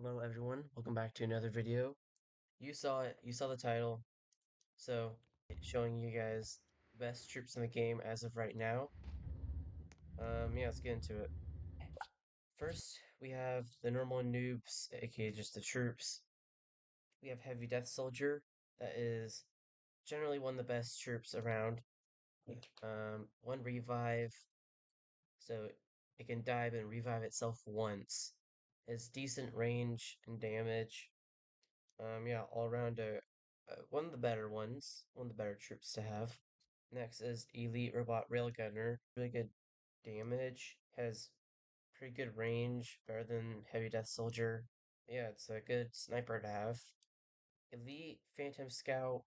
Hello everyone, welcome back to another video. You saw it, you saw the title, so showing you guys best troops in the game as of right now. Yeah, let's get into it. First, we have the normal noobs, aka just the troops. We have Heavy Death Soldier, that is generally one of the best troops around. One revive, so it can dive and revive itself once. Has decent range and damage. Yeah, all around one of the better ones, one of the better troops to have. Next is Elite Robot Railgunner. Really good damage, has pretty good range, better than Heavy Death Soldier. Yeah, it's a good sniper to have. Elite Phantom Scout.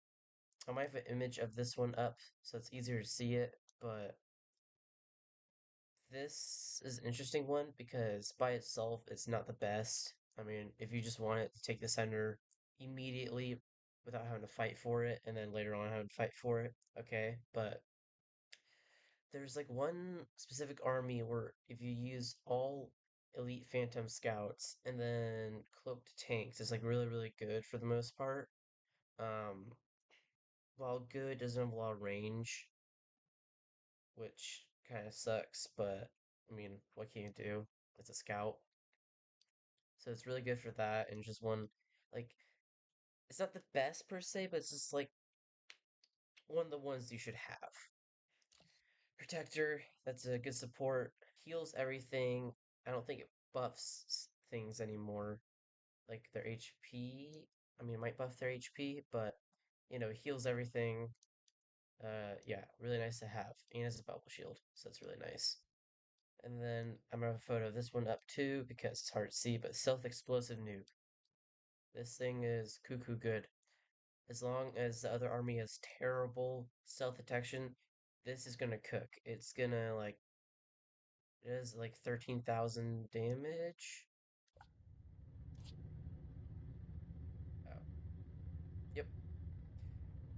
I might have an image of this one up so it's easier to see it, but this is an interesting one because by itself it's not the best. I mean, if you just want it to take the center immediately without having to fight for it and then later on having to fight for it, okay. But there's like one specific army where if you use all elite phantom scouts and then cloaked tanks, it's like really, really good for the most part. Um, while good doesn't have a lot of range, which kind of sucks, but I mean, what can you do? It's a scout. So it's really good for that and just one like it's not the best per se, but it's just like one of the ones you should have. Protector, that's a good support. Heals everything. I don't think it buffs things anymore. Like their HP. I mean, it might buff their HP, but heals everything. Yeah, really nice to have. And has a bubble shield, so it's really nice. And then I'm gonna have a photo of this one up too because it's hard to see, but Stealth Explosive Noob. This thing is cuckoo good. As long as the other army has terrible stealth detection, this is gonna cook. It's gonna like it has like 13,000 damage. Oh, yep,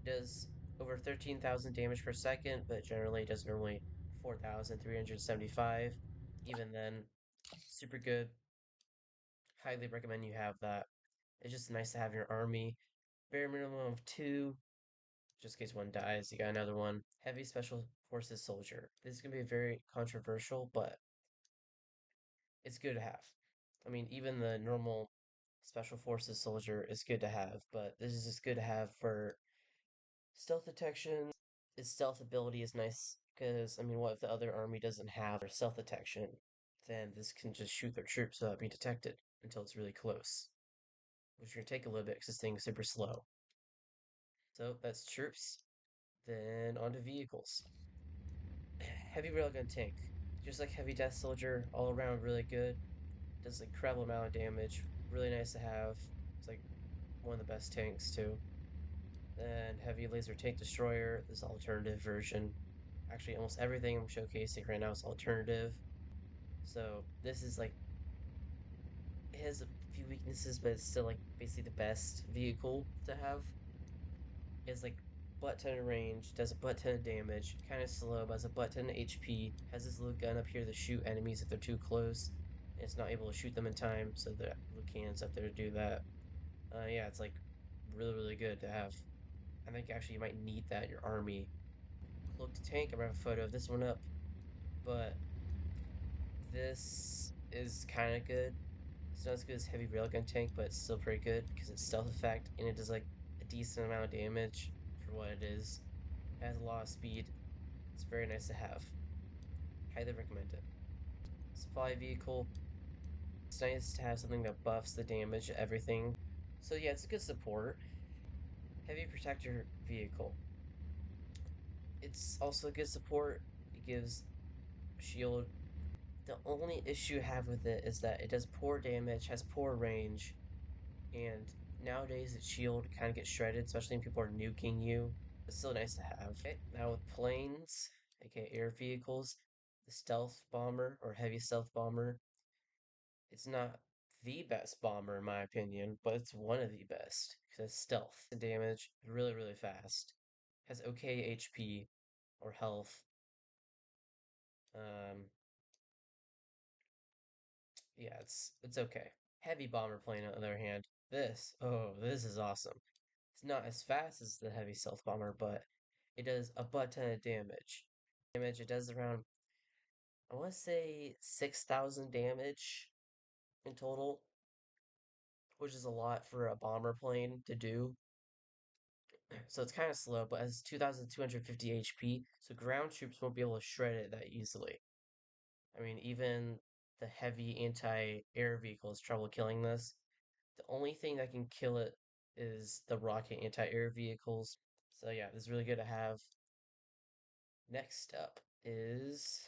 it does over 13,000 damage per second, but generally it does normally 4,375. Even then, super good. Highly recommend you have that. It's just nice to have in your army. Bare minimum of two, just in case one dies, you got another one. Heavy Special Forces Soldier. This is going to be very controversial, but it's good to have. I mean, even the normal Special Forces Soldier is good to have, but this is just good to have for stealth detection. Its stealth ability is nice because, I mean, what if the other army doesn't have their stealth detection? Then this can just shoot their troops without being detected until it's really close, which is going to take a little bit because this thing is super slow. So that's troops. Then on to vehicles. Heavy railgun tank. Just like Heavy Death Soldier, all around really good. Does an incredible amount of damage. Really nice to have. It's like one of the best tanks too. Then Heavy Laser Tank Destroyer, this alternative version. Actually, almost everything I'm showcasing right now is alternative. So this is like it has a few weaknesses, but it's still like basically the best vehicle to have. It's like butt ton of range, does a butt ton of damage, kind of slow, but has a butt ton of HP, has this little gun up here to shoot enemies if they're too close. And it's not able to shoot them in time, so the little cannons up there to do that. Yeah, it's like really, really good to have. I think actually you might need that in your army. Cloaked tank, I'm gonna have a photo of this one up, but this is kind of good. It's not as good as heavy railgun tank, but it's still pretty good because it's stealth effect and it does like a decent amount of damage for what it is. It has a lot of speed. It's very nice to have. Highly recommend it. Supply vehicle. It's nice to have something that buffs the damage of everything. So yeah, it's a good support. Heavy protector vehicle. It's also a good support. It gives shield. The only issue I have with it is that it does poor damage, has poor range, and nowadays its shield kind of gets shredded, especially when people are nuking you. It's still nice to have. Okay, now with planes, aka air vehicles, the stealth bomber or heavy stealth bomber. It's not the best bomber in my opinion, but it's one of the best because it's stealth and damage really, really fast. Has okay HP or health. Um, yeah, it's okay. Heavy bomber plane, on the other hand, this is awesome. It's not as fast as the heavy stealth bomber, but it does a butt ton of damage. It does around, I want to say 6,000 damage in total, which is a lot for a bomber plane to do. So it's kind of slow, but has 2,250 HP, so ground troops won't be able to shred it that easily. I mean, even the heavy anti-air vehicle has trouble killing this. The only thing that can kill it is the rocket anti-air vehicles. So yeah, this is really good to have. Next up is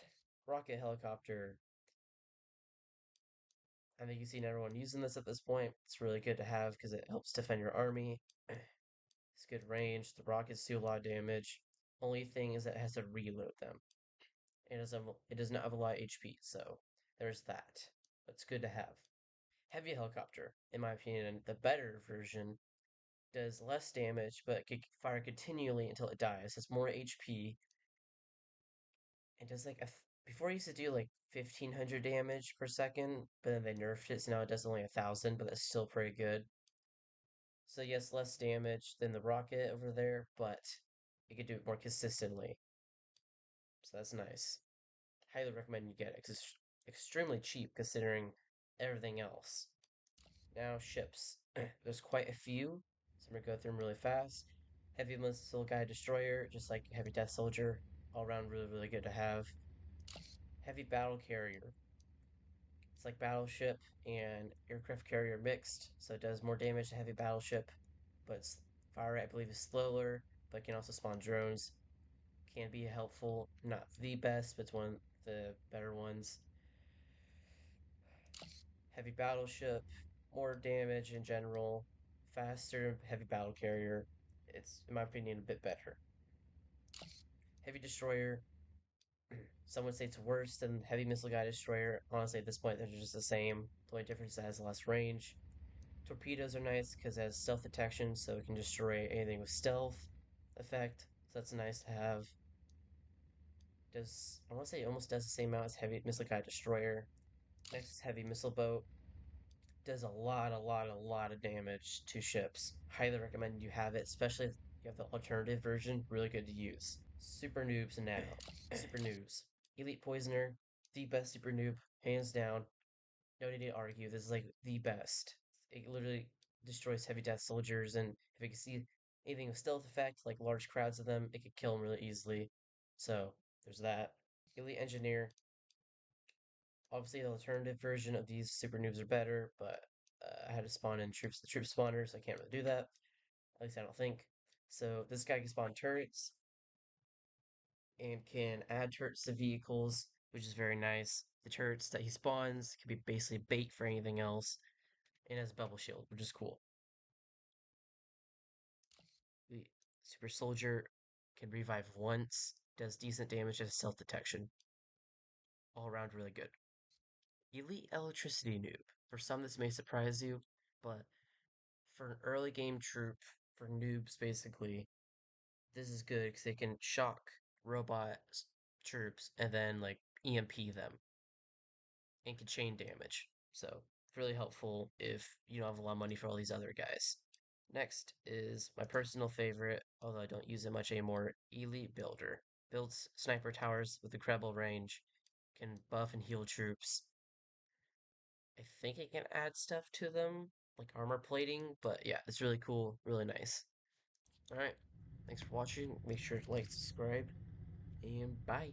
rocket helicopter. I think you've seen everyone using this at this point. It's really good to have because it helps defend your army. It's good range. The rockets do a lot of damage. Only thing is that it has to reload them. It does not have a lot of HP, so there's that. But it's good to have. Heavy helicopter, in my opinion, the better version, does less damage, but it can fire continually until it dies. Has more HP. It does like before it used to do like 1,500 damage per second, but then they nerfed it, so now it does only 1,000, but that's still pretty good. So yes, less damage than the rocket over there, but you can do it more consistently. So that's nice. Highly recommend you get it because it's extremely cheap considering everything else. Now ships. There's quite a few, so I'm gonna go through them really fast. Heavy missile guide destroyer, just like heavy death soldier, all around really good to have. Heavy battle carrier. It's like battleship and aircraft carrier mixed, so it does more damage to heavy battleship, but its fire rate I believe is slower, but can also spawn drones. Can be helpful, not the best, but it's one of the better ones. Heavy battleship, more damage in general, faster heavy battle carrier. It's, in my opinion, a bit better. Heavy destroyer, some would say it's worse than heavy missile guide destroyer. Honestly, at this point, they're just the same. The only difference is it has less range. Torpedoes are nice because it has stealth detection, so it can destroy anything with stealth effect. So that's nice to have. Does I want to say it almost does the same amount as heavy missile guide destroyer. Next is heavy missile boat. Does a lot of damage to ships. Highly recommend you have it, especially if you have the alternative version. Really good to use. Super noobs now. Super noobs. Elite Poisoner, the best super noob, hands down. No need to argue. This is like the best. It literally destroys heavy death soldiers, and if it can see anything with stealth effect, like large crowds of them, it could kill them really easily. So there's that. Elite Engineer, obviously, the alternative version of these super noobs are better, but I had to spawn in troops, the troop spawners. I can't really do that. At least I don't think. So this guy can spawn turrets and can add turrets to vehicles, which is very nice. The turrets that he spawns can be basically bait for anything else, and has a bubble shield, which is cool. The super soldier can revive once, does decent damage as stealth detection. All around really good. Elite electricity noob. For some, this may surprise you, but for an early game troop, for noobs basically, this is good because they can shock robot troops and then like EMP them and can chain damage. So really helpful if you don't have a lot of money for all these other guys. Next is my personal favorite, although I don't use it much anymore, Elite Builder. Builds sniper towers with incredible range, can buff and heal troops. I think it can add stuff to them, like armor plating, but yeah, it's really cool, really nice. Alright, thanks for watching. Make sure to like, subscribe, and bye.